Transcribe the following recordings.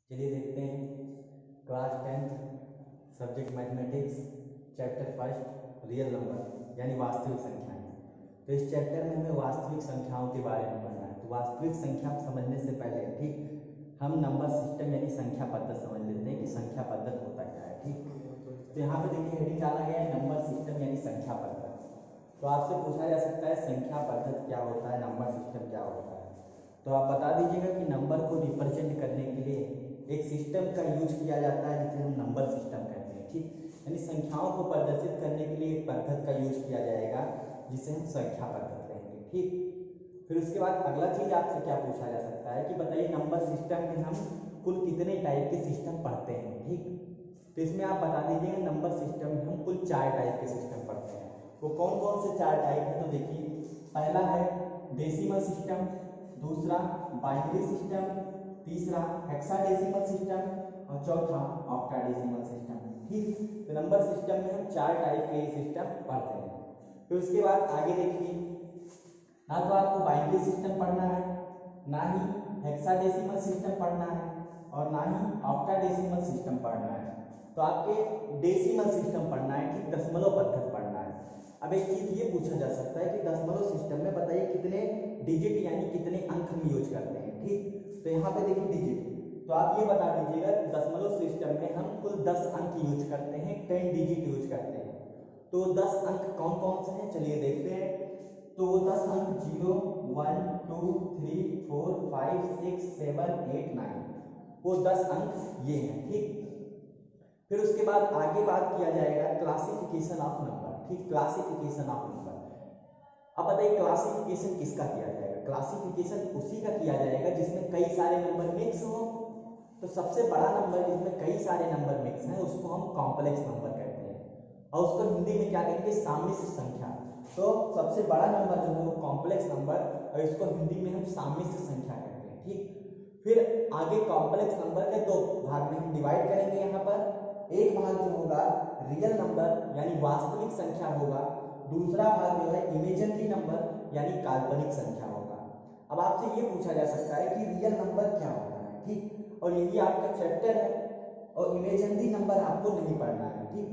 चलिए देखते हैं class 10th subject mathematics chapter first real number यानी वास्तविक संख्याएं। तो इस चैप्टर में हमें वास्तविक संख्याओं के बारे में पढ़ना है। तो वास्तविक संख्या समझने से पहले ठीक हम नंबर सिस्टम यानी संख्या पद्धति समझ लेते हैं कि संख्या पद्धति होता क्या है। ठीक, तो यहाँ पे देखिए हेडिंग डाला गया है नंबर सिस्टम यानी संख्या पद्धति। तो आपसे पूछा जा सकता है संख्या पद्धति क्या होता है, नंबर सिस्टम क्या होता है। तो आप बता दीजिएगा कि नंबर को रिप्रेजेंट करने के लिए एक सिस्टम का यूज किया जाता है जिसे हम नंबर सिस्टम कहते हैं। ठीक, यानी संख्याओं को प्रदर्शित करने के लिए एक पद्धति का यूज किया जाएगा जिसे हम संख्या पद्धति कहेंगे। ठीक, फिर उसके बाद अगला चीज आपसे क्या पूछा जा सकता है कि बताइए नंबर सिस्टम में हम कुल कितने टाइप के सिस्टम पढ़ते हैं। ठीक, तो इसमें आप बता दीजिएगा नंबर सिस्टम में हम कुल 4 टाइप के सिस्टम पढ़ते हैं। वो कौन कौन से 4 टाइप है तो देखिए, पहला है डेसिमल सिस्टम, दूसरा बाइनरी सिस्टम, तीसरा हेक्साडेसिमल सिस्टम और चौथा ऑक्टाडेसिमल सिस्टम। ठीक, तो नंबर सिस्टम में हम 4 टाइप के सिस्टम पढ़ते हैं। फिर उसके बाद आगे देखिए, ना तो आपको बाइनरी सिस्टम पढ़ना है, ना ही हेक्साडेसिमल सिस्टम पढ़ना है और ना ही ऑक्टाडेसिमल सिस्टम पढ़ना है। तो आपके डेसिमल सिस्टम पढ़ना है, ठीक, दशमलव पद्धति पढ़ना है। अब एक चीज ये पूछा जा सकता है कि दशमलव सिस्टम में बताइए कितने डिजिट यानी कितने अंक हम यूज करते हैं। ठीक, तो यहाँ पे देखिए डिजिट, तो आप ये बता दीजिएगा दशमलव सिस्टम में हम कुल 10 अंक यूज करते हैं, 10 डिजिट यूज करते हैं। तो 10 अंक कौन कौन से हैं चलिए देखते हैं। तो वो 10 अंक 0, 1, 2, 3, 4, 5, 6, 7, 8, 9 वो 10 अंक ये हैं। ठीक, फिर उसके बाद आगे बात किया जाएगा क्लासिफिकेशन ऑफ नंबर। ठीक, क्लासिफिकेशन ऑफ नंबर। अब बताइए क्लासिफिकेशन किसका किया जाएगा। क्लासिफिकेशन उसी का किया जाएगा जिसमें कई सारे नंबर मिक्स हो। तो सबसे बड़ा नंबर जिसमें कई सारे नंबर मिक्स हैं उसको हम कॉम्प्लेक्स नंबर कहते हैं और उसको हिंदी में क्या कहेंगे, साम्मिश्र संख्या। तो सबसे बड़ा नंबर जो है वो कॉम्प्लेक्स नंबर और इसको हिंदी में हम साम्मिश्र संख्या कहते हैं। ठीक, फिर आगे कॉम्प्लेक्स नंबर के 2 भाग में हम डिवाइड करेंगे। यहाँ पर एक भाग जो होगा रियल नंबर यानी वास्तविक संख्या होगा, दूसरा भाग जो है इमेजिनरी नंबर यानी काल्पनिक संख्या होगा। अब आपसे ये पूछा जा सकता है कि रियल नंबर क्या होता है। ठीक, और यही आपका चैप्टर है और इमेजिनरी नंबर आपको नहीं पढ़ना है। ठीक,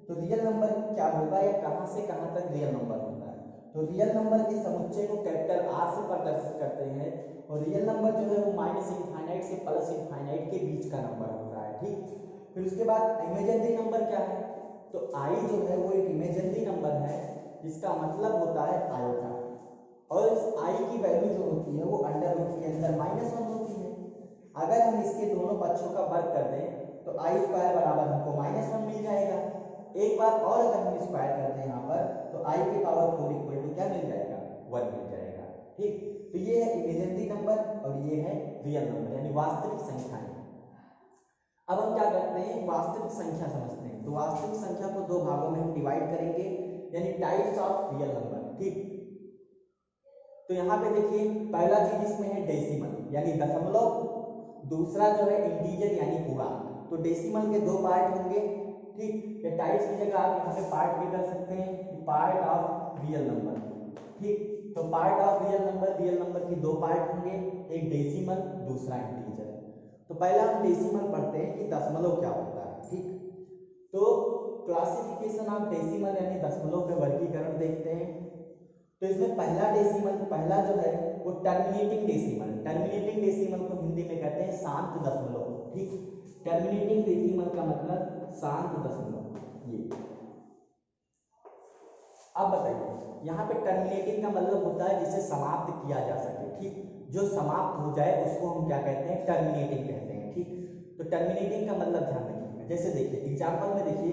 तो रियल नंबर क्या होगा या कहां से कहां तक रियल नंबर होता है। तो रियल नंबर के समुच्चय को कैपिटल आर से प्रदर्शित करते हैं और रियल नंबर जो है वो माइनस इनफाइनाइट से प्लस इनफाइनाइट के बीच का नंबर होता है। ठीक, फिर उसके बाद इमेजिनरी नंबर क्या है, तो आई जो है वो एक इमेजिनरी नंबर है जिसका मतलब होता है आयोटा और इस आई की वैल्यू जो होती है वो अंडर रूट के अंदर -1 होती है। अगर हम इसके दोनों पक्षों का वर्ग कर दें तो आई स्क्वायर बराबर हमको -1 मिल जाएगा। एक बार और अगर हम स्क्वायर कर दें यहाँ पर तो आई की पावर 4 इक्वल टू क्या मिल जाएगा, 1 मिल जाएगा। ठीक, तो ये है इमेजिनरी नंबर और ये है रियल नंबर यानी वास्तविक संख्याएं। अब हम क्या करते हैं, वास्तविक संख्या समझते हैं। तो वास्तविक संख्या को 2 भागों में हम डिवाइड करेंगे यानी टाइप्स ऑफ रियल नंबर। ठीक, तो यहाँ पे देखिए पहला चीज इसमें है डेसिमल यानी दशमलव, दूसरा जो है इंटीजर यानी पूर्णांक। तो डेसिमल के 2 पार्ट होंगे। ठीक, ये टाइप्स की जगह आप यहाँ पे पार्ट भी कर सकते हैं, पार्ट ऑफ रियल नंबर। ठीक, तो पार्ट ऑफ रियल नंबर की 2 पार्ट होंगे, एक डेसिमल दूसरा इंटीजर। तो पहला हम डेसिमल पढ़ते हैं कि दशमलव क्या होता है। ठीक, तो क्लासिफिकेशन ऑफ डेसिमल यानी दशमलव का वर्गीकरण देखते हैं। तो इसमें पहला डेसिमल, पहला जो है वो टर्मिनेटिंग डेसिमल, टर्मिनेटिंग डेसिमल को हिंदी में कहते हैं शांत दशमलव। ठीक, टर्मिनेटिंग डेसिमल का मतलब शांत दशमलव। ये अब बताइए यहाँ पे टर्मिनेटिंग का मतलब होता है जिसे समाप्त किया जा सके। ठीक, जो समाप्त हो जाए उसको हम क्या कहते हैं, टर्मिनेटिंग कहते हैं। ठीक, तो टर्मिनेटिंग का मतलब ध्यान रखिएगा। जैसे देखिए एग्जांपल में देखिए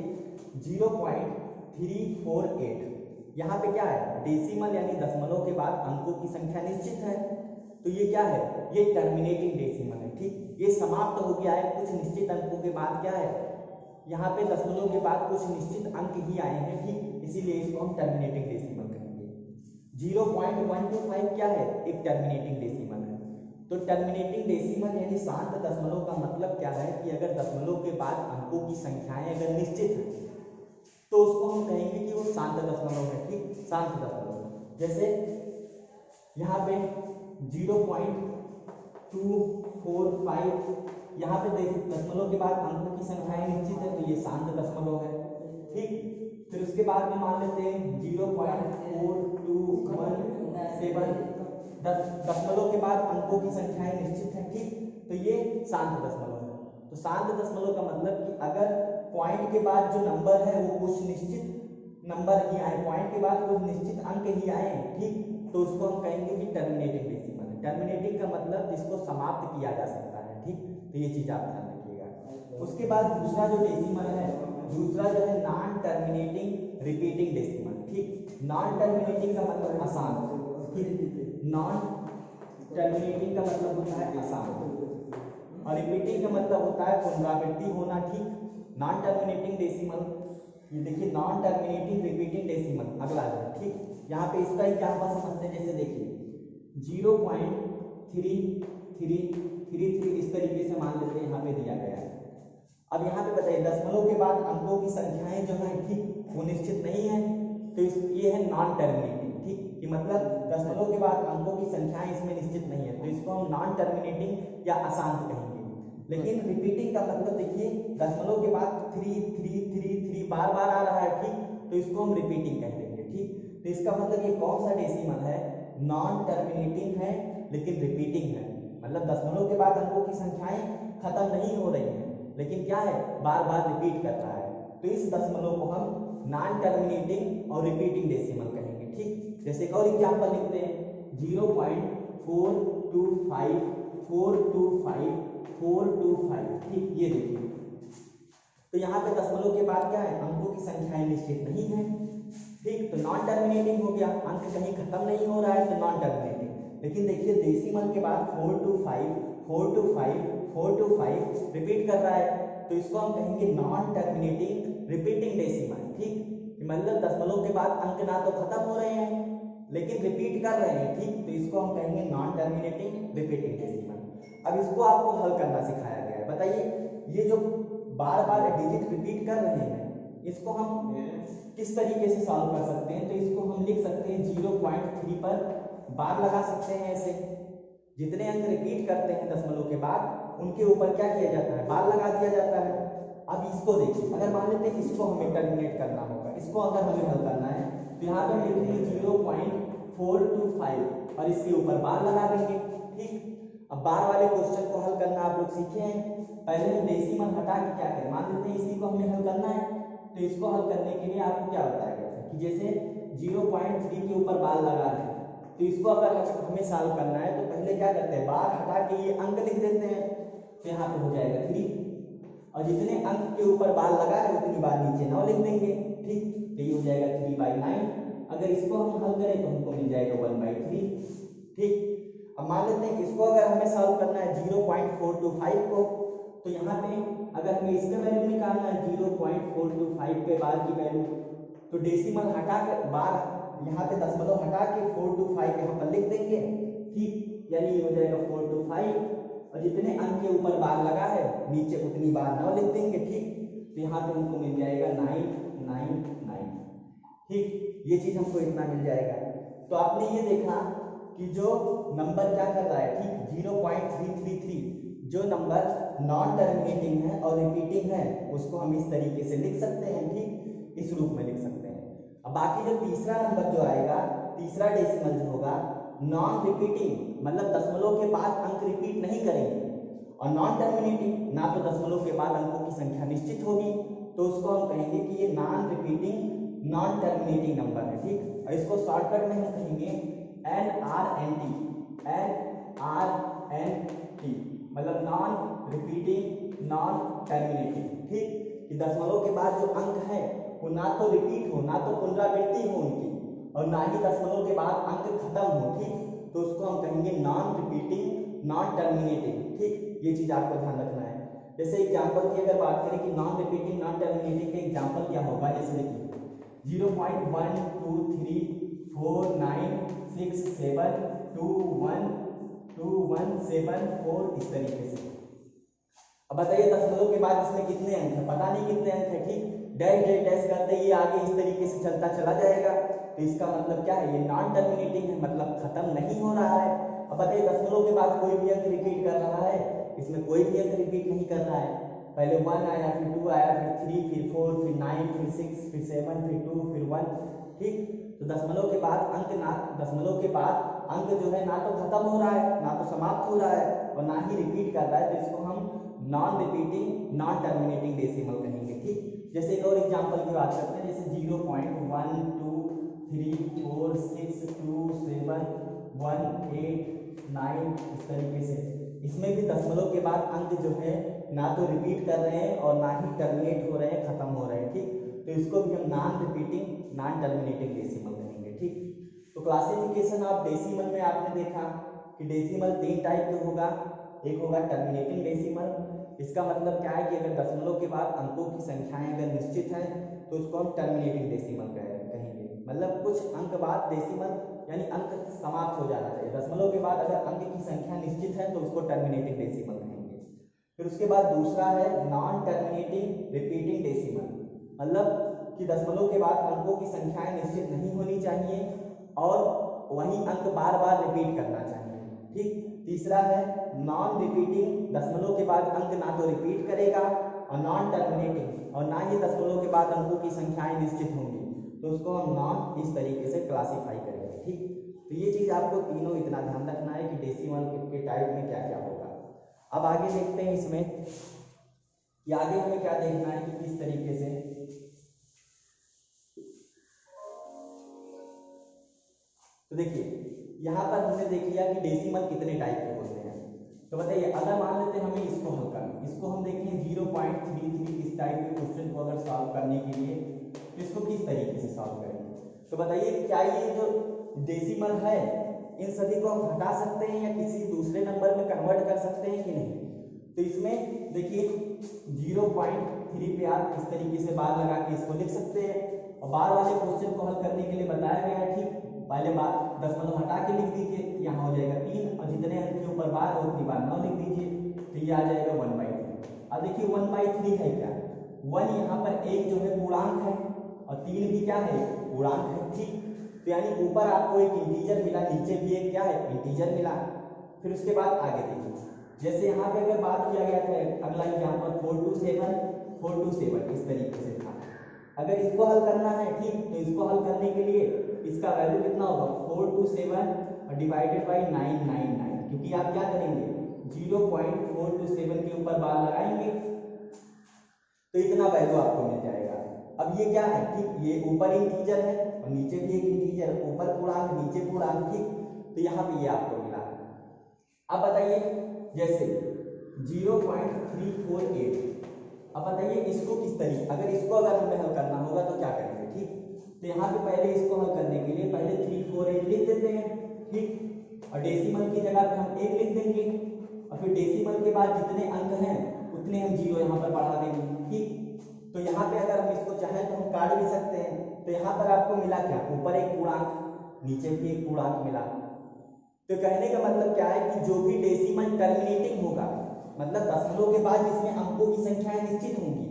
0.348 यहाँ पे क्या है, डेसिमल यानी दशमलव के बाद अंकों की संख्या निश्चित है। तो ये क्या है, ये टर्मिनेटिंग डेसिमल है। ठीक, ये समाप्त हो गया है, कुछ निश्चित अंकों के बाद क्या है, यहाँ पे दशमलव के बाद कुछ निश्चित अंक ही आए हैं। ठीक, इसीलिए इसको हम टर्मिनेटिंग डेसिमल कहेंगे। 0.125 क्या है, एक टर्मिनेटिंग डेसिमल है। तो टर्मिनेटिंग डेसिमल यानी शांत दशमलव का मतलब क्या है कि अगर दशमलव के बाद अंकों की संख्याएं अगर निश्चित है तो उसको हम कहेंगे कि वो शांत दशमलव है। ठीक, शांत दशमलव। जैसे यहाँ पे 0.2 2 4 5। यहाँ पे देखिए दशमलव के बाद अंकों की संख्याएं निश्चित है, तो ये शांत दशमलव है। ठीक, फिर उसके बाद में मान लेते हैं 0.4217। दशमलव के बाद अंकों की संख्याएं निश्चित है। ठीक, तो ये शांत दशमलव है। तो शांत दशमलव का मतलब कि अगर पॉइंट के बाद जो नंबर है वो कुछ निश्चित नंबर ही आए, पॉइंट के बाद कुछ निश्चित अंक ही आए, ठीक, तो उसको हम कहेंगे कि टर्मिनेटिंग डेसिमल है। टर्मिनेटिंग का मतलब जिसको समाप्त किया जा सकता है। ठीक, तो ये चीज आप ध्यान रखिएगा। उसके बाद दूसरा जो डेसिमल है, दूसरा जो है नॉन टर्मिनेटिंग रिपीटिंग डेसिमल। ठीक, नॉन टर्मिनेटिंग का मतलब अशांत, ठीक, नॉन टर्मिनेटिंग का मतलब होता है अशांत, और रिपीटिंग का मतलब होता है पुनरावृत्ति होना। ठीक, नॉन टर्मिनेटिंग डेसिमल, ये देखिए नॉन टर्मिनेटिंग रिपीटिंग डेसिमल अगला है। ठीक, यहाँ पे इसका एग्जांपल समझते हैं। जैसे देखिए 0.3333 इस तरीके से मान लेते हैं यहाँ पे दिया गया है। अब यहाँ पे बताइए दशमलव के बाद अंकों की संख्याएं जो है, ठीक, वो निश्चित नहीं है, तो ये है नॉन टर्मिनेटिंग। ठीक, कि मतलब दशमलव के बाद अंकों की संख्याएं इसमें निश्चित नहीं है, तो इसको हम नॉन टर्मिनेटिंग या अशांत कहेंगे। लेकिन रिपीटिंग का मतलब देखिए दशमलव के बाद 3 बार बार आ रहा है, ठीक, तो इसको हम रिपीटिंग कह देंगे। ठीक, तो इसका मतलब ये कौन सा डेसिमल है, नॉन टर्मिनेटिंग है लेकिन रिपीटिंग है। मतलब दशमलव के बाद अंकों की संख्याएं खत्म नहीं हो रही हैं, लेकिन क्या है, बार बार रिपीट कर रहा है, तो इस दशमलव को हम नॉन टर्मिनेटिंग और रिपीटिंग डेसिमल कहेंगे। ठीक, जैसे एक और एग्जांपल लिखते हैं 0.425425। ठीक, ये देखिए, तो यहाँ पे दशमलव के बाद क्या है, अंकों की संख्याएं निश्चित नहीं है। ठीक, तो नॉन टर्मिनेटिंग हो गया, अंक कहीं खत्म नहीं हो रहा है, तो नॉन टर्मिनेटिंग। लेकिन देखिए डेसिमल के बाद 425 रिपीट कर रहा है, तो इसको हम कहेंगे नॉन टर्मिनेटिंग रिपीटिंग डेसिमल। ठीक, मतलब दशमलव के बाद अंक ना तो खत्म हो रहे हैं लेकिन रिपीट कर रहे हैं। ठीक, तो इसको हम कहेंगे नॉन टर्मिनेटिंग रिपीटिंग डेसिमल। अब इसको आपको हल करना सिखाया गया है। बताइए ये जो बार बार डिजिट रिपीट कर रहे हैं, इसको हम किस तरीके से सॉल्व कर सकते हैं, तो इसको हम लिख सकते हैं 0.3 पर बार लगा सकते हैं। ऐसे जितने अंक रिपीट करते हैं दशमलव के बाद, उनके ऊपर क्या किया जाता है, बार लगा दिया जाता है। अब इसको देखिए, अगर मान लेते हैं इसको हमें टर्मिनेट करना होगा, इसको अगर हमें हल करना है, तो यहाँ पे लिखेंगे 0.425 और इसके ऊपर बार लगा देंगे। ठीक, अब बार वाले क्वेश्चन को हल करना आप लोग सीखे हैं। पहले हम डेसिमल हटा के क्या करें, मान लेते हैं इसी को हमें हल करना है, तो इसको हल करने के लिए आपको क्या बताया गया था कि जैसे 0.3 के ऊपर बार लगा रहे हैं, तो इसको अगर हमें सॉल्व करना है तो पहले क्या करते हैं, बार हटा के ये अंक लिख देते हैं, तो यहाँ पे हो जाएगा 3, और जितने अंक के ऊपर बार लगा है उतनी बार नीचे 9 लिख देंगे। ठीक, तो ये हो जाएगा 3/9। अगर इसको हम हल करें तो हमको मिल जाएगा 1/3। ठीक, अब मान लेते हैं इसको अगर हमें सॉल्व करना है 0.425 को, तो यहाँ पे अगर हमें इसका वैल्यू निकालना है 0.425 पे बार की वैल्यू, तो डेसिमल हटा के बार यहाँ पे दशमलव हटा के 425 यहाँ पर लिख देंगे। ठीक, यानी ये हो जाएगा 425, और जितने अंक के ऊपर बार लगा है नीचे उतनी बार 9 लिख देंगे। ठीक, तो यहाँ पे हमको मिल जाएगा 999। ठीक, ये चीज हमको इतना मिल जाएगा। तो आपने ये देखा कि जो नंबर क्या कर रहा है, ठीक, 0.333 जो नंबर नॉन टर्मिनेटिंग है और रिपीटिंग है, उसको हम इस तरीके से लिख सकते हैं। ठीक, इस रूप में लिख सकते हैं। अब बाकी जो तीसरा नंबर जो आएगा, तीसरा डेसिमल जो होगा नॉन रिपीटिंग, मतलब दशमलव के बाद अंक रिपीट नहीं करेंगे, और नॉन टर्मिनेटिंग, ना तो दशमलव के बाद अंकों की संख्या निश्चित होगी, तो उसको हम कहेंगे कि ये non repeating non terminating number है। ठीक, और इसको शॉर्टकट में हम कहेंगे NRNT, मतलब नॉन रिपीटिंग नॉन टर्मिनेटिंग। ठीक, कि दशमलव के बाद जो अंक है वो ना तो रिपीट हो, ना तो पुनरावृत्ति हो उनकी, और ना ही दशमलव के बाद अंक खत्म हो। ठीक, तो उसको हम कहेंगे नॉन रिपीटिंग नॉन टर्मिनेटिंग। ठीक, ये चीज आपको ध्यान रखना है। जैसे एग्जांपल की अगर बात करें कि नॉन रिपीटिंग नॉन टर्मिनेटिंग के एग्जांपल क्या होगा, जैसे देखिए 0.1234967212174 इस तरीके से। अब बताइए दशमलव के बाद इसमें कितने अंक है, पता नहीं कितने अंक है। ठीक, डैश डैश डैश करते ये आगे इस तरीके से चलता चला जाएगा, तो इसका मतलब क्या है, ये नॉन टर्मिनेटिंग है, मतलब खत्म नहीं हो रहा है। अब बताइए दशमलव के बाद कोई भी अंक रिपीट कर रहा है? इसमें कोई भी अंक रिपीट नहीं कर रहा है। पहले 1 आया, फिर 2 आया, फिर 3, फिर 4, फिर 9, फिर 6, फिर 7, फिर 2, फिर 1। ठीक, तो दशमलव के बाद अंक जो है ना तो खत्म हो रहा है, ना तो समाप्त हो रहा है, और ना ही रिपीट कर रहा है, तो इसको हम non repeating non terminating decimal कहेंगे। ठीक, जैसे एक और एग्जांपल की बात करते हैं, जैसे 0.1 2 3 4 6 2 7 1 8 9, इस तरीके से। इसमें भी दशमलव के बाद अंक जो है ना तो रिपीट कर रहे हैं और ना ही टर्मिनेट हो रहे हैं, खत्म हो रहे हैं। ठीक, तो इसको भी हम non repeating non terminating decimal कहेंगे। ठीक, तो क्लासिफिकेशन ऑफ डेसिमल में आपने देखा कि डेसिमल 3 टाइप के होगा। एक होगा टर्मिनेटिंग डेसिमल, इसका मतलब क्या है कि अगर दशमलव के बाद अंकों की संख्याएं अगर निश्चित हैं तो उसको हम टर्मिनेटिंग डेसिमल कहेंगे। मतलब कुछ अंक बाद डेसिमल यानी अंक समाप्त हो जाना चाहिए। दशमलव के बाद अगर अंक की संख्या निश्चित है तो उसको टर्मिनेटिंग डेसिमल कहेंगे। फिर उसके बाद दूसरा है नॉन टर्मिनेटिंग रिपीटिंग डेसिमल, मतलब कि दशमलव के बाद अंकों की संख्याएं निश्चित नहीं होनी चाहिए और वही अंक बार बार रिपीट करना चाहिए। ठीक, तीसरा है नॉन रिपीटिंग, दशमलव के बाद अंक ना तो रिपीट करेगा और नॉन टर्मिनेटिंग, और ना ही दशमलव के बाद अंकों की संख्याएं निश्चित होंगी, तो उसको हम नॉन इस तरीके से क्लासीफाई करेंगे। ठीक, तो ये चीज आपको तीनों इतना ध्यान रखना है कि डेसिमल के टाइप में क्या क्या होगा। अब आगे देखते हैं इसमें कि आगे हमें क्या देखना है कि किस तरीके से। तो देखिए यहाँ पर हमने देख लिया कि डेसिमल कितने टाइप के होते हैं। तो बताइए अगर मान लेते हैं हमें इसको हल करना, इसको हम देखें 0.33 इस टाइप के क्वेश्चन को अगर सॉल्व करने के लिए तो इसको किस तरीके से सॉल्व करेंगे। तो बताइए क्या ये जो डेसिमल है इन सभी को हम हटा सकते हैं या किसी दूसरे नंबर में कन्वर्ट कर सकते हैं कि नहीं। तो इसमें देखिए 0.3 पे आप इस तरीके से बार लगा के इसको लिख सकते हैं, और बार वाले क्वेश्चन को हल करने के लिए बताया गया है। ठीक, पहले बार दशमलव हटा के लिख दीजिए, यहाँ हो जाएगा 3, और जितने अंक के ऊपर बार हो उतनी बार 9 लिख दीजिए, तो ये आ जाएगा 1/3। अब देखिए 1/3 है क्या, 1 यहाँ पर एक जो है पूर्णांक है और 3 भी क्या है पूर्णांक है। ठीक, तो यानी ऊपर आपको एक इंटीजर मिला, नीचे भी एक क्या है इंटीजर मिला। फिर उसके बाद आगे देखिए, जैसे यहाँ पे अगर बात किया गया था अगला एग्जाम्पल 4 to 7 इस तरीके से था। अगर इसको हल करना है, ठीक, तो इसको हल करने के लिए इसका वैल्यू कितना होगा 4 to 7 डिवाइडेड बाई 999, क्योंकि आप क्या करेंगे 0.4 to 7 के ऊपर बार लगाएंगे तो इतना वैल्यू आपको मिल जाएगा। अब ये क्या है, ठीक, ये ऊपर इंटीजर है और नीचे भी एक इंटीजर, ऊपर पूर्णांक नीचे पूर्णांक। ठीक, तो यहाँ पे ये आपको मिला। अब बताइए जैसे 0.348, अब बताइए इसको किस तरीके, अगर हमें हल करना होगा तो क्या करेंगे। ठीक, तो यहाँ पे पहले इसको हल करने के लिए पहले 348 लिख देते हैं। ठीक, और डेसिमल की जगह पे हम 1 लिख देंगे, और फिर डेसिमल के बाद जितने अंक हैं उतने हम 0 यहाँ पर बढ़ा देंगे। ठीक, तो यहाँ पे अगर हम इसको चाहें तो हम काट भी सकते हैं। तो यहाँ पर आपको मिला क्या, ऊपर एक पूर्णांक नीचे भी एक पूर्णांक मिला। तो कहने का मतलब क्या है कि जो भी डेसिमल टर्मिनेटिंग होगा, मतलब दशमलव के बाद जिसमें अंकों की संख्याएं निश्चित होंगी,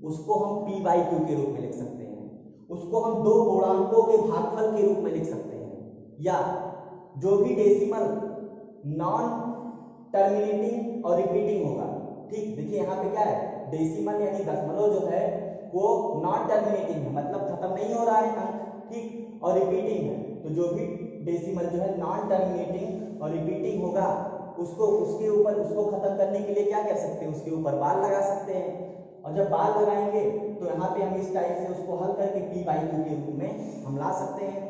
उसको हम p/q के रूप में लिख सकते हैं, उसको हम दो पूर्णांकों के भागफल के रूप में लिख सकते हैं, या जो भी डेसिमल नॉन टर्मिनेटिंग और रिपीटिंग होगा। ठीक, देखिए यहाँ पे क्या है, डेसिमल यानी दशमलव जो है वो नॉन टर्मिनेटिंग है, मतलब खत्म नहीं हो रहा है अंक। ठीक, और रिपीटिंग है, तो जो भी डेसिमल जो है नॉन टर्मिनेटिंग और रिपीटिंग होगा उसको उसके ऊपर उसको खत्म करने के लिए क्या कर सकते हैं, उसके ऊपर बार लगा सकते हैं। और जब बार लगाएंगे तो यहाँ पे हम इस टाइप से उसको हल करके p/q के रूप में हम ला सकते हैं।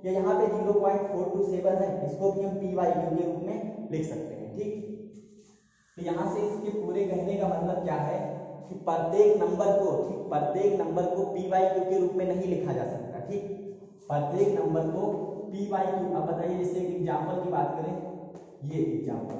या यहाँ पे 0.427 है, इसको भी हम p/q के रूप में लिख सकते हैं। ठीक, तो यहाँ से इसके पूरे कहने का मतलब क्या है कि प्रत्येक नंबर को, ठीक, प्रत्येक नंबर को p/q के रूप में नहीं लिखा जा सकता। ठीक, प्रत्येक नंबर को p/q। अब बताइए जैसे एग्जाम्पल की बात करें, ये एग्जाम्पल,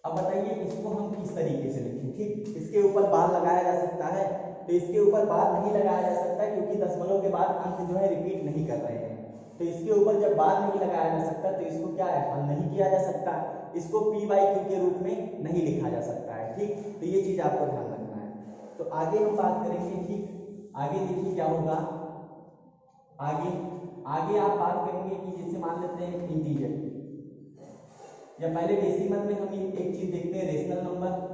अब बताइए इसको हम किस तरीके से लिखें। ठीक, इसके ऊपर बार लगाया जा सकता है, तो इसके ऊपर बार नहीं लगाया जा सकता क्योंकि दशमलव के बाद अंक जो है रिपीट नहीं कर रहे हैं। तो इसके ऊपर जब बार नहीं लगाया जा सकता तो इसको क्या है हल नहीं किया जा सकता, इसको p/q के रूप में नहीं लिखा जा सकता है। ठीक, तो ये चीज आपको ध्यान रखना है। तो आगे हम बात करेंगे। ठीक, आगे देखिए क्या होगा, आगे आप बात करेंगे कि जैसे मान लेते हैं इंटीजर, या पहले डेसिमल में हम एक चीज देखते हैं, रेशनल नंबर।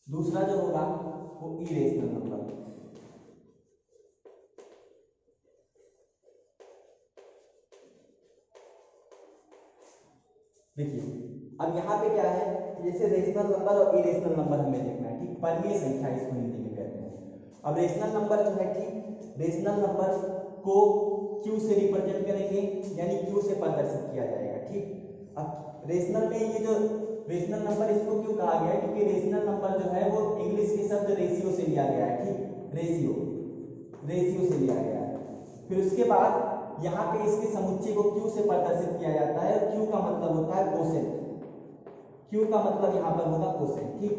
दूसरा जो होगा वो इरेशनल नंबर। देखिए अब यहाँ पे क्या है, जैसे रेशनल नंबर और इरेशनल नंबर हमें देखना है, ठीक, परमीय संख्या इसको हिंदी में कहते हैं। अब रेशनल नंबर जो है, ठीक, रेशनल नंबर को क्यू से रिप्रेजेंट करेंगे, यानी क्यू से प्रदर्शित किया जाएगा, ठीक। अब रेशनल में ये जो रेशनल नंबर इसको क्यों कहा गया है, क्योंकि रेशनल नंबर जो है वो इंग्लिश के शब्द रेशियो से लिया गया है, ठीक, रेशियो से लिया गया है। फिर उसके बाद यहाँ पे इसके समुच्चय को क्यू से प्रदर्शित किया जाता है, और क्यू का मतलब होता है कोसेंट, क्यू का मतलब यहाँ पर होगा कोसेंट, ठीक।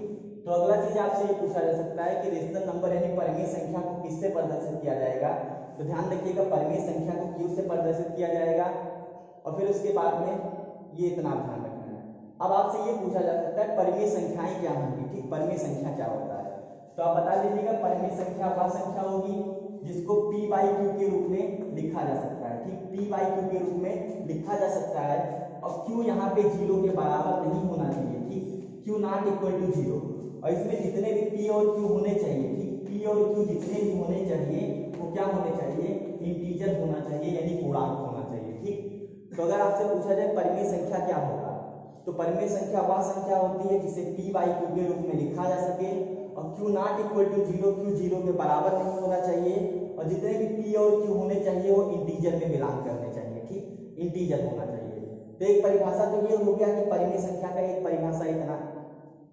तो अगला चीज आपसे ये पूछा जा सकता है कि रेशनल नंबर यानी परमीय संख्या को किससे प्रदर्शित किया जाएगा। तो ध्यान रखिएगा, परमीय संख्या को क्यू से प्रदर्शित किया जाएगा, और फिर उसके बाद में ये इतना ध्यान रखना है। अब आपसे ये पूछा जा सकता है परमीय संख्याएं क्या होंगी, ठीक, परमीय संख्या क्या होता है। तो आप बता दीजिएगा, परमीय संख्या वह संख्या होगी जिसको p बाई क्यू के रूप में लिखा जा सकता है, ठीक, p बाई क्यू के रूप में लिखा जा सकता है, और q यहाँ पे 0 के बराबर नहीं होना चाहिए, ठीक, q नॉट इक्वल टू 0। और इसमें जितने भी p और q होने चाहिए, ठीक, p और q जितने भी होने चाहिए वो क्या होने चाहिए, इंटीजर होना चाहिए, यानी पूर्णांक होना चाहिए, ठीक। तो अगर आपसे पूछा जाए परमीय संख्या क्या होगा, तो परमीय संख्या वह संख्या होती है जिसे p बाई क्यू के रूप में लिखा जा सके, और q not equal to 0, q 0 के बराबर नहीं होना चाहिए, और जितने भी p और q होने चाहिए वो इंटीजर में बिलोंग करने चाहिए, ठीक, इंटीजर होना चाहिए। तो एक परिभाषा तो ये हो गया कि परमीय संख्या का एक परिभाषा इतना।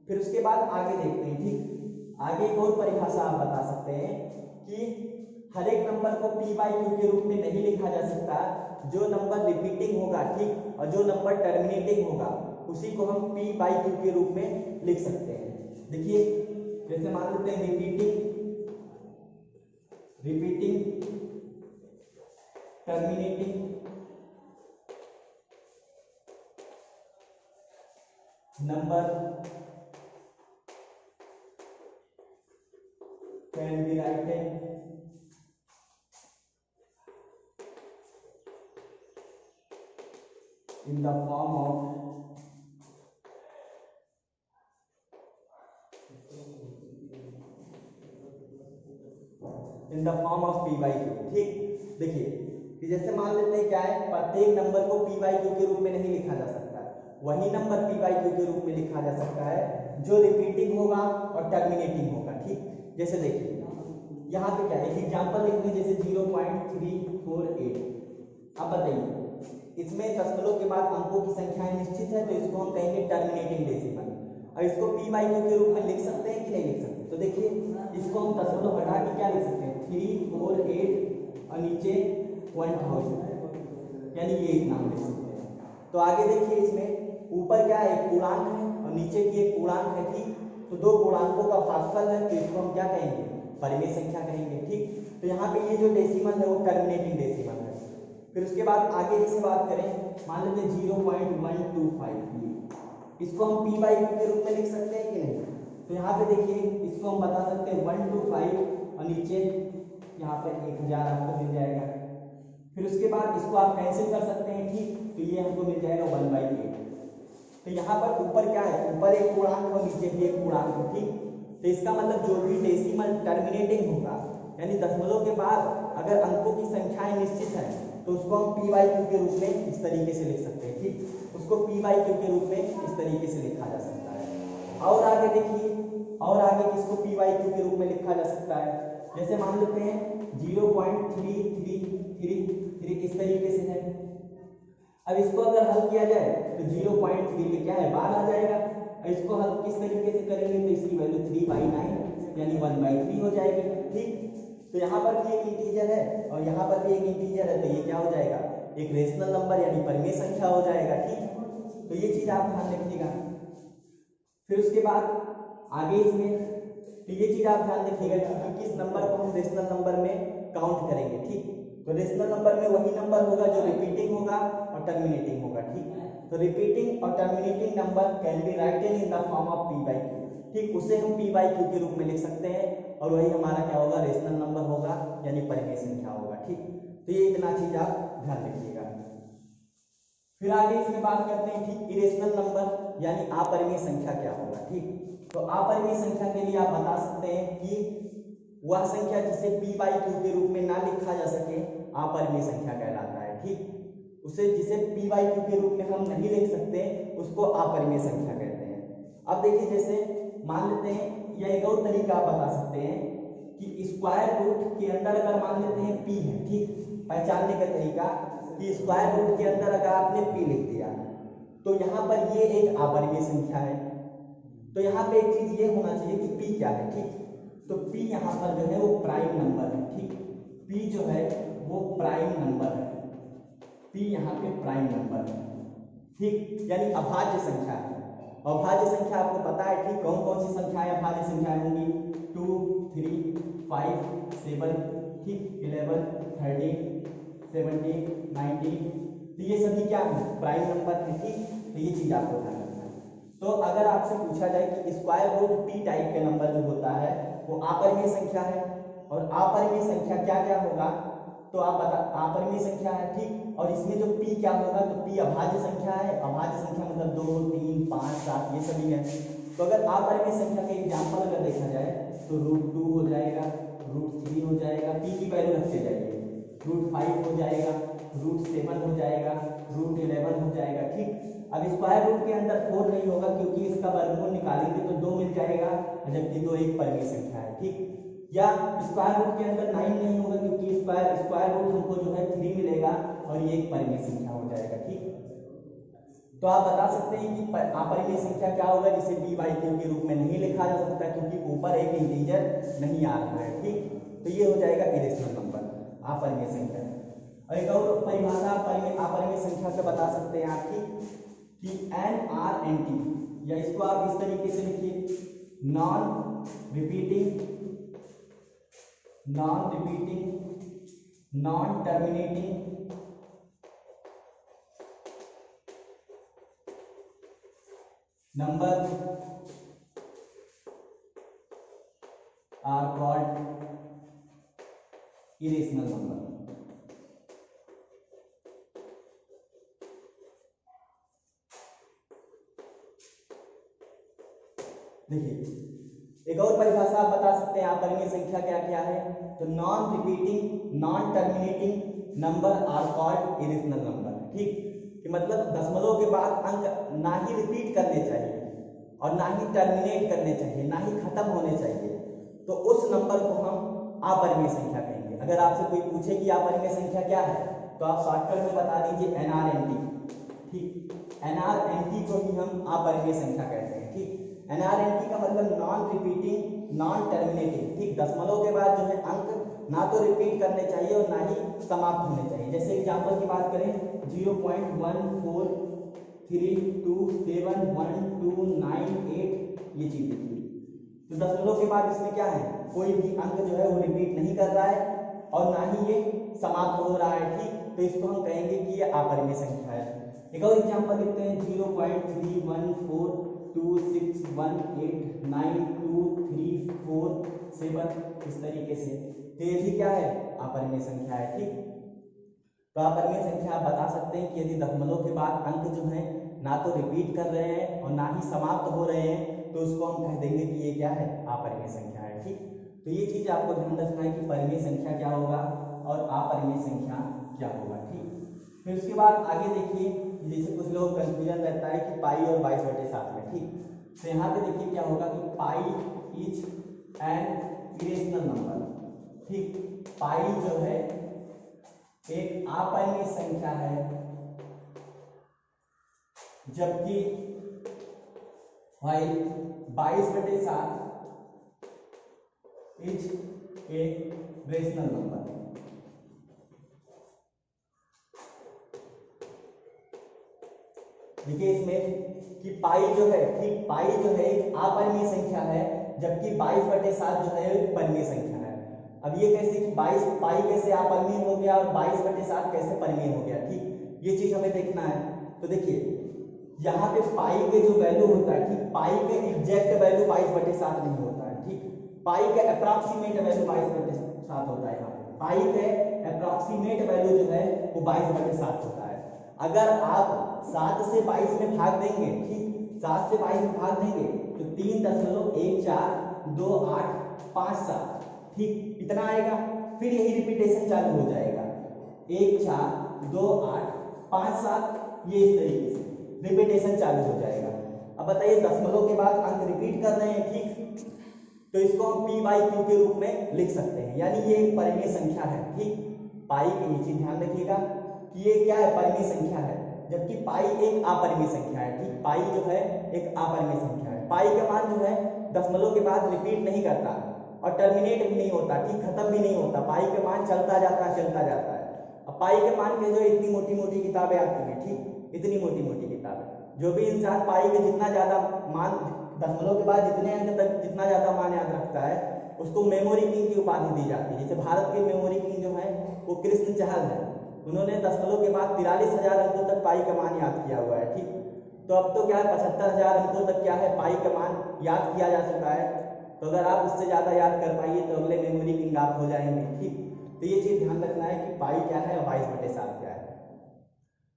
फिर उसके बाद आगे देखते हैं, ठीक, आगे एक और परिभाषा आप बता सकते हैं कि हर एक नंबर को p बाई क्यू के रूप में नहीं लिखा जा सकता, जो नंबर रिपीटिंग होगा, ठीक, और जो नंबर टर्मिनेटिंग होगा उसी को हम p बाई क्यू के रूप में लिख सकते हैं। देखिए जैसे मान लेते हैं repeating, terminating, number can be written in the form of p by q, ठीक। देखिए कि जैसे मान लेते हैं क्या है, प्रत्येक नंबर को p by q के रूप में नहीं लिखा जा सकता, वही नंबर p by q के रूप में लिखा जा सकता है जो रिपीटिंग होगा और टर्मिनेटिंग होगा, ठीक। जैसे देखिए यहाँ पे क्या है, एक एग्जांपल लिखते हैं, जैसे 0.348। अब बताइए इसमें दशमलव के बाद अंकों की संख्याएं निश्चित है, तो इसको हम कहेंगे टर्मिनेटिंग डेसिमल। और इसको p बाई क्यू के रूप में लिख सकते हैं कि नहीं लिख सकते, तो देखिए इसको हम दशमलव हटा के क्या लिख सकते हैं, 348 और नीचे 1000, यानी ये इतना हम लिख सकते हैं। तो आगे देखिए इसमें ऊपर क्या है, एक पूर्णांक है और नीचे की एक पूर्णांक है, ठीक। तो दो पूर्णांकों का भागफल है, तो इसको हम क्या कहेंगे, परमीय संख्या कहेंगे, ठीक। तो यहाँ पे ये जो डेसिमल है वो टर्मिनेटिंग डेसिमल है। फिर उसके बाद आगे जैसे बात करें, मान लेते हैं 0.125, इसको हम p बाई क्यू के रूप में लिख सकते हैं कि नहीं। तो यहाँ पे देखिए इसको हम बता सकते हैं 125 और नीचे यहाँ पे 1000 आपको मिल जाएगा। फिर उसके बाद इसको आप कैंसिल कर सकते हैं, ठीक, तो ये हमको मिल जाएगा 1/8। तो यहाँ पर ऊपर क्या है, ऊपर एक पूर्णांक और नीचे भी एक पूर्णांक है, ठीक। तो इसका मतलब जो भी डेसिमल टर्मिनेटिंग होगा, यानी दशमलव के बाद अगर अंकों की संख्याएं निश्चित है, तो उसको हम p बाई क्यू के रूप में इस तरीके से लिख सकते हैं, ठीक। उसको p बाई क्यू के रूप में इस तरीके से लिखा जा सकता है। और आगे देखिए, और आगे किसको p बाई क्यू के रूप में लिखा जा सकता है, जैसे मान लेते हैं 0.333 इस तरीके से है। अब इसको अगर हल किया जाए तो 0.3 पे क्या है, बार आ जाएगा। इसको हल किस तरीके से करेंगे, तो इसकी वैल्यू 3/9 यानी 1/3 हो जाएगी, ठीक। तो यहाँ पर भी एक इंटीजर है और यहाँ पर भी एक इंटीजर है, तो ये क्या हो जाएगा, एक रेशनल नंबर यानी परमीय संख्या हो जाएगा, ठीक। तो ये चीज आप ध्यान रखिएगा। फिर उसके बाद आगे इसमें तो ये चीज आप ध्यान रखिएगा कि किस नंबर को हम रेशनल नंबर में काउंट करेंगे, ठीक। तो रेशनल नंबर में वही नंबर होगा जो रिपीटिंग होगा और टर्मिनेटिंग होगा, ठीक। तो रिपीटिंग और terminating number can be written in the form of p by Q. ठीक, उसे हम पी बाई क्यू के रूप में लिख सकते हैं और वही हमारा क्या होगा, रेशनल नंबर होगा यानी परिमेय संख्या होगा। ठीक, तो ये इतना चीज आप ध्यान रखिएगा। फिर आगे इसमें बात करते हैं, ठीक, इरेशनल नंबर यानी अपरिमेय संख्या क्या होगा। ठीक, तो अपरिमेय संख्या के लिए आप बता सकते हैं कि वह संख्या जिसे पी बाई क्यू के रूप में ना लिखा जा सके अपरिमेय संख्या कहलाता है। ठीक, उसे जिसे पी बाई क्यू के रूप में हम नहीं लिख सकते उसको अपरिमेय संख्या कहते हैं। अब देखिए, जैसे मान लेते हैं, या एक और तरीका आप बता सकते हैं कि स्क्वायर रूट के अंदर अगर मान लेते हैं पी है, ठीक, पहचानने का तरीका कि स्क्वायर रूट के अंदर अगर आपने पी लिख दिया तो यहाँ पर ये एक अपरिमेय संख्या है। तो यहाँ पे एक चीज ये होना चाहिए कि पी क्या है। ठीक, तो पी यहाँ पर जो है वो प्राइम नंबर है। ठीक, पी जो है वो प्राइम नंबर है, पी यहाँ पे प्राइम नंबर है। ठीक, यानी अभाज्य संख्या है। अभाज्य संख्या आपको पता है, ठीक, कौन कौन सी संख्याएं अभाज्य संख्याएं होंगी, 2, 3, 5, 7, ठीक, 11, 13, 17, 19, तो ये सभी क्या है, प्राइम नंबर है। ठीक, तो ये चीज आपको ध्यान रखना है। तो अगर आपसे पूछा जाए कि स्क्वायर रूट पी टाइप के नंबर जो होता है वो अपरिमेय संख्या है, और अपरिमेय संख्या क्या क्या होगा, तो आप बता, अपरिमेय संख्या है। ठीक, और इसमें जो पी क्या होगा, तो पी अभाज्य संख्या है। अभाज्य संख्या मतलब 2, 3, 5, 7 ये सभी है। तो अगर अपरिमेय संख्या के एग्जाम्पल अगर देखा जाए तो √2 हो जाएगा, √3 हो जाएगा, पी की वैल्यू रखते जाइए, √5 हो जाएगा, √7 हो जाएगा, √11 हो जाएगा। ठीक, अब स्क्वायर रूट के अंदर 4 नहीं होगा क्योंकि इसका वर्गमूल निकालेंगे तो 2 मिल जाएगा, जबकि 2 एक परिमेय संख्या है। ठीक, या स्क्वायर रूट के अंदर 9 नहीं होगा क्योंकि स्क्वायर रूट हमको जो है 3 मिलेगा और ये एक परिमेय संख्या हो जाएगा। ठीक, तो आप बता सकते हैं कि अपरिमेय संख्या क्या होगा जिसे पी बाई क्यू के रूप में नहीं लिखा जा सकता क्योंकि ऊपर एक इंटीजर नहीं आ रहा है। ठीक, तो ये हो जाएगा इरेशनल नंबर, अपरिमेय संख्या। और एक और परिभाषा अपरिमेय संख्या से बता सकते हैं आप, ठीक, कि NRNT, या इसको आप इस तरीके से लिखिए, non repeating, non terminating, number are called irrational number. देखिए, एक और परिभाषा आप बता सकते हैं अपरिमेय संख्या क्या क्या है, तो non repeating, non terminating number are called irrational number. ठीक, कि मतलब दशमलव के बाद अंक ना ही रिपीट करने चाहिए और ना ही टर्मिनेट करने चाहिए, ना ही खत्म होने चाहिए, तो उस नंबर को हम अपरिमेय संख्या कहेंगे। अगर आपसे कोई पूछे कि अपरिमेय संख्या क्या है तो आप शॉर्टकट में बता दीजिए NRNT। ठीक, NRNT को ही हम अपरिमेय संख्या कहते हैं। ठीक, NRNT का मतलब नॉन रिपीटिंग, नॉन टर्मिनेटिंग। ठीक, दशमलव के बाद जो है अंक ना तो रिपीट करने चाहिए और ना ही समाप्त होने चाहिए। जैसे एग्जांपल की बात करें 0.14327129 ये चीज देखिए, तो दशमलव के बाद इसमें क्या है, कोई भी अंक जो है वो रिपीट नहीं कर रहा है और ना ही ये समाप्त हो रहा है। ठीक, तो इसको हम कहेंगे कि ये अपरिमेय संख्या है। एक और एग्जांपल देखते हैं 0.314266189234 इस तरीके से, तो ये भी क्या है, अपरिमेय संख्या है। ठीक, तो अपरिमेय संख्या आप बता सकते हैं कि यदि दशमलव के बाद अंक जो है ना तो रिपीट कर रहे हैं और ना ही समाप्त हो रहे हैं तो उसको हम कह देंगे कि ये क्या है, अपरिमेय संख्या है। ठीक, तो ये चीज आपको ध्यान रखना है कि परिमेय संख्या क्या होगा और अपरिमेय संख्या क्या होगा। ठीक, फिर उसके बाद आगे देखिए, जैसे कुछ लोग कंफ्यूजन रहता है कि पाई और 22/7 में। ठीक, तो यहाँ पे देखिए क्या होगा कि pi is an irrational number. ठीक, पाई जो है एक अपरिमेय संख्या है जबकि 22/7 इज ए रेशनल नंबर। देखिए इसमें कि पाई जो है, ठीक, पाई जो है एक अपरिमेय संख्या है जबकि 22/7 जो है एक परिमेय संख्या है। अब ये कैसे कि 22 पाई कैसे अपरिमेय हो गया और 22/7 कैसे परिमेय हो गया। ठीक, ये चीज हमें देखना है। तो देखिए यहाँ पे पाई के जो वैल्यू होता है, ठीक, पाई के एग्जैक्ट वैल्यू 22/7 नहीं होता है, ठीक, पाई के अप्रॉक्सीमेट वैल्यू 22/7 होता है। यहाँ पे पाई के अप्रॉक्सीमेट वैल्यू जो है वो 22/7 होता है। अगर आप 7 से 22 में भाग देंगे, ठीक, 7 से 22 में भाग देंगे तो 3.142857, ठीक, इतना आएगा। फिर यही रिपीटेशन चालू हो जाएगा, 142857, ये इस तरीके से रिपीटेशन चालू हो जाएगा। अब बताइए दशमलव के बाद अंक रिपीट कर रहे हैं, ठीक, तो इसको हम p/q के रूप में लिख सकते हैं, यानी ये एक परिमेय संख्या है, ठीक। पाई के नीचे ध्यान रखिएगा कि ये क्या है, परिमेय संख्या है, जबकि पाई एक अपरिमेय संख्या है, ठीक, पाई जो है एक अपरिमेय संख्या है। पाई का मान जो है दशमलव के बाद रिपीट नहीं करता और टर्मिनेट भी नहीं होता, ठीक, खत्म भी नहीं होता, पाई का मान चलता जाता है, चलता जाता है। अब पाई के मान के जो इतनी मोटी मोटी किताबें आती हैं, ठीक, इतनी मोटी मोटी किताबें, जो भी इंसान पाई के जितना ज्यादा मान दशमलव के बाद जितने अंक तक जितना ज्यादा मान याद रखता है उसको मेमोरी किंग की उपाधि दी जाती है। जैसे भारत के मेमोरी किंग जो है वो कृष्ण चहल है, उन्होंने दशमलव के बाद 43,000 अंकों तक पाई का मान याद किया हुआ है, ठीक। तो अब तो क्या है 75,000 अंकों तक क्या है पाई का मान याद किया जा चुका है। तो अगर आप उससे ज्यादा याद कर पाइए तो अगले मेमोरी किंग आप हो जाएंगे, ठीक। तो ये चीज ध्यान रखना है कि पाई क्या है और 22/7 क्या है।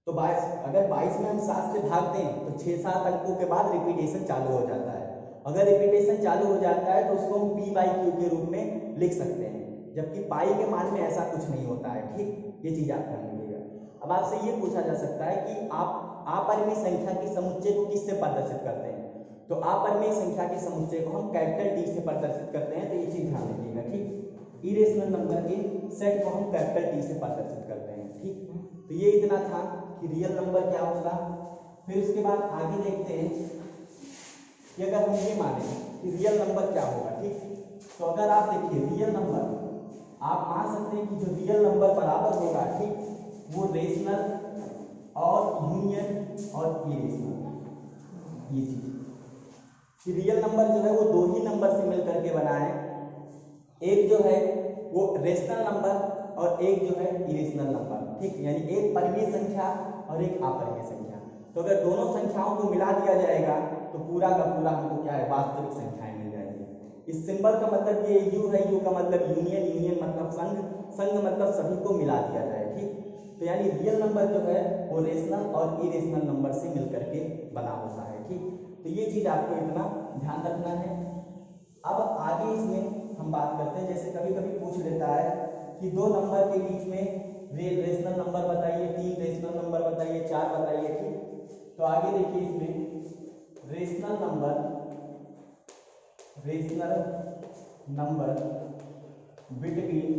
तो 22, अगर 22 में हम 7 से भाग दें तो 6-7 अंकों के बाद रिपीटेशन चालू हो जाता है। अगर रिपीटेशन चालू हो जाता है तो उसको हम p/q के रूप में लिख सकते हैं, जबकि पाई के मान में ऐसा कुछ नहीं होता है, ठीक, ये चीज आप ध्यान रखिएगा। अब आपसे ये पूछा जा सकता है कि आप अपरिमेय संख्या के समुच्चय को किससे प्रदर्शित करते हैं, तो अपरिमेय संख्या के समुच्चय को हम कैपिटल T से प्रदर्शित करते हैं, तो ये चीज ध्यान रखिएगा, ठीक। इरेशनल नंबर के सेट को हम कैपिटल T से प्रदर्शित करते हैं, ठीक। तो ये इतना था कि रियल नंबर क्या होगा। फिर उसके बाद आगे देखते हैं कि अगर हम ये माने कि रियल नंबर क्या होगा, ठीक, तो अगर आप देखिए रियल नंबर आप मान सकते हैं कि जो रियल नंबर बराबर होगा, ठीक, वो रेशनल और यूनियन और इरेशनल, ये चीज कि रियल नंबर जो है वो दो ही नंबर से मिलकर के बना है, एक जो है वो रेशनल नंबर और एक जो है इरेशनल नंबर, ठीक, यानी एक परिमेय संख्या और एक अपरिमेय संख्या। तो अगर दोनों संख्याओं को मिला दिया जाएगा तो पूरा का पूरा हमको क्या है वास्तविक संख्याएं मिल जाएगी। इस सिंबल का मतलब ये यू है, यू का मतलब यूनियन, यूनियन मतलब संघ, संघ मतलब सभी को मिला दिया जाए, ठीक। तो यानी रियल नंबर जो है वो रेशनल और इरेशनल नंबर से मिलकर के बना होता है, ठीक। तो ये चीज आपको इतना ध्यान रखना है। अब आगे इसमें हम बात करते हैं, जैसे कभी कभी पूछ लेता है कि दो नंबर के बीच में रेशनल नंबर बताइए, 3 रेशनल नंबर बताइए, 4 बताइए, ठीक। तो आगे देखिए इसमें rational number between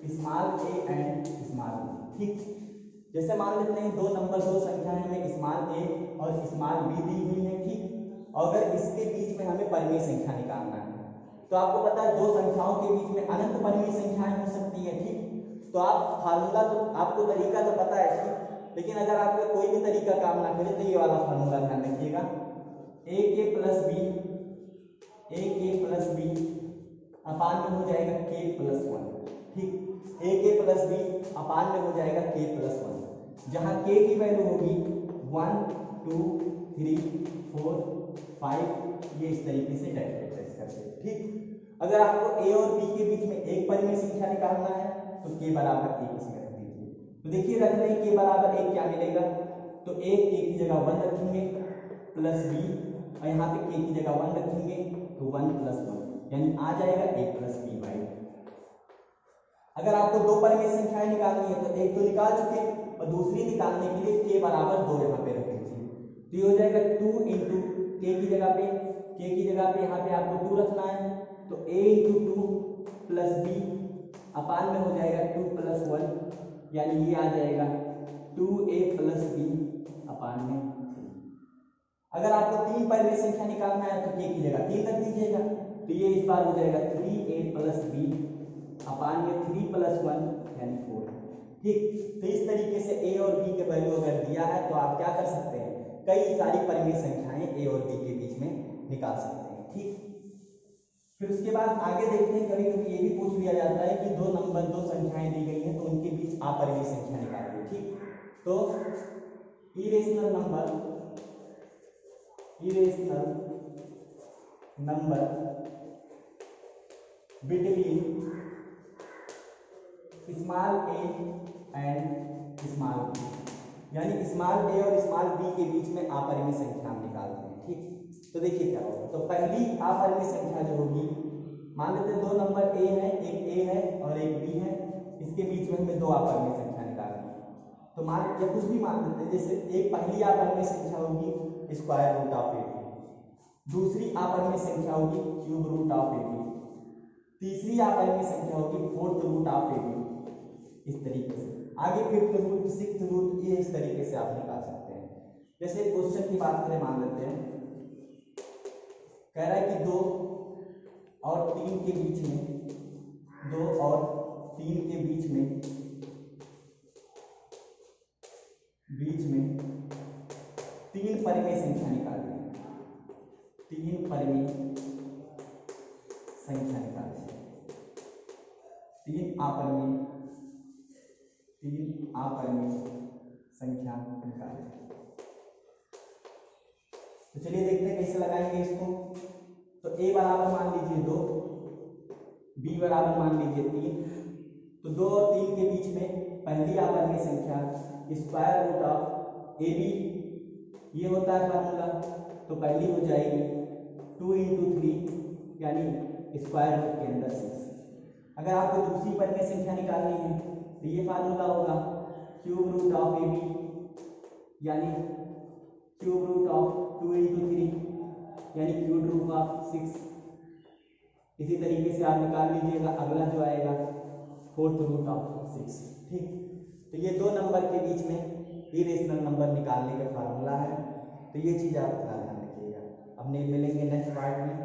small a and small b, ठीक। जैसे मान लेते हैं दो संख्याएं हमें स्मॉल a और स्मॉल b दी हुई है, ठीक। और अगर इसके बीच में हमें परिमेय संख्या निकालना है तो आपको पता है दो संख्याओं के बीच में अनंत परिमेय संख्याएं हो सकती है, ठीक। तो आप फार्मूला तो आपको तरीका तो पता है, ठीक, लेकिन अगर आपका कोई भी तरीका काम ना करे तो ये वाला फार्मूला ध्यान रखिएगा, ak प्लस b अपान में हो जाएगा k प्लस 1, ठीक। ak प्लस b अपान में हो जाएगा k प्लस 1, जहां k की वैल्यू होगी 1 2 3 4 5, ये इस तरीके से डेरिवेटिव करते हैं, ठीक। अगर आपको a और b के बीच में एक परिमेय संख्या निकालना है तो k बराबर 1 इसमें रख दीजिए। तो देखिए रख रहे हैं k बराबर 1 क्या मिलेगा, तो एक k की जगह 1 रखेंगे प्लस b और यहाँ पे k की जगह 1 रखेंगे तो 1 प्लस 1, यानी आ जाएगा a प्लस b बाई। अगर आपको दो परिमेय संख्याएं निकालनी है तो एक तो निकाल चुके और दूसरी निकालने के लिए k बराबर 2 यहाँ पे रख लीजिए, तो ये हो जाएगा 2 इंटू k की जगह पे यहाँ पे आपको 2 रखना है, तो a इंटू 2 प्लस b अपान में हो जाएगा 2 प्लस 1, यानी ये आ जाएगा 2a प्लस b अपान में 3। अगर आपको तीन परिमेय संख्या निकालना है तो k की जगह 3 रख दीजिएगा, तो ये इस बार हो जाएगा 3a प्लस b अपान में 3 प्लस 1 यानी 4, ठीक। तो इस तरीके से a और b के वैल्यू अगर दिया है तो आप क्या कर सकते हैं, कई सारी परिमेय संख्याएं a और b के बीच में निकाल सकते हैं, ठीक। फिर उसके बाद आगे देखते हैं, कभी कभी ये भी पूछ लिया जाता है कि दो संख्याएं दी गई हैं तो उनके बीच अपरिमेय संख्या निकालिए, ठीक। तो irrational number irrational number between small a and small b, यानी स्मॉल a और स्मॉल b के बीच में अपरिमेय संख्या हम निकालते हैं। ठीक, तो देखिए क्या होगा। तो पहली अपरिमेय संख्या जो होगी, मान लेते हैं दो नंबर a है, एक a है और एक b है, इसके बीच में हमें दो अपरिमेय संख्या निकालनी है। तो मान या कुछ भी मान लेते हैं, जैसे एक पहली अपरिमेय संख्या होगी square root of A B, दूसरी अपरिमेय संख्या होगी cube root of A B, तीसरी अपरिमेय संख्या होगी fourth root of A B. इस तरीके से आगे फिफ्थ रूट, सिक्स्थ रूट, ये इस तरीके से आप निकाल सकते हैं। जैसे क्वेश्चन की बात करें, मान लेते हैं कह रहा है कि 2 और 3 के बीच में, 2 और 3 के बीच में 3 परिमेय संख्या निकालिए, 3 परिमेय संख्या निकालिए, 3 अपरिमेय संख्या निकालें। तो चलिए देखते हैं कैसे लगाएंगे इसको। तो a बराबर मान लीजिए 2, b बराबर मान लीजिए 3। तो 2 और 3 के बीच में पहली अपरिमेय संख्या square root of A B, ये होता है फार्मूला, तो पहली हो जाएगी 2 × 3 यानी स्क्वायर रूट के अंदर 6। अगर आपको दूसरी परिमेय संख्या निकालनी है तो ये फार्मूला होगा cube root of A B यानी क्यूब रूट ऑफ 2 × 3 यानी क्यूब रूट ऑफ 6। इसी तरीके से आप निकाल लीजिएगा, अगला जो आएगा फोर्थ रूट ऑफ 6। ठीक, तो ये दो नंबर के बीच में इरेशनल नंबर निकालने का फार्मूला है। तो ये चीज़ आप ध्यान रखिएगा। अब मिलेंगे नेक्स्ट पार्ट में।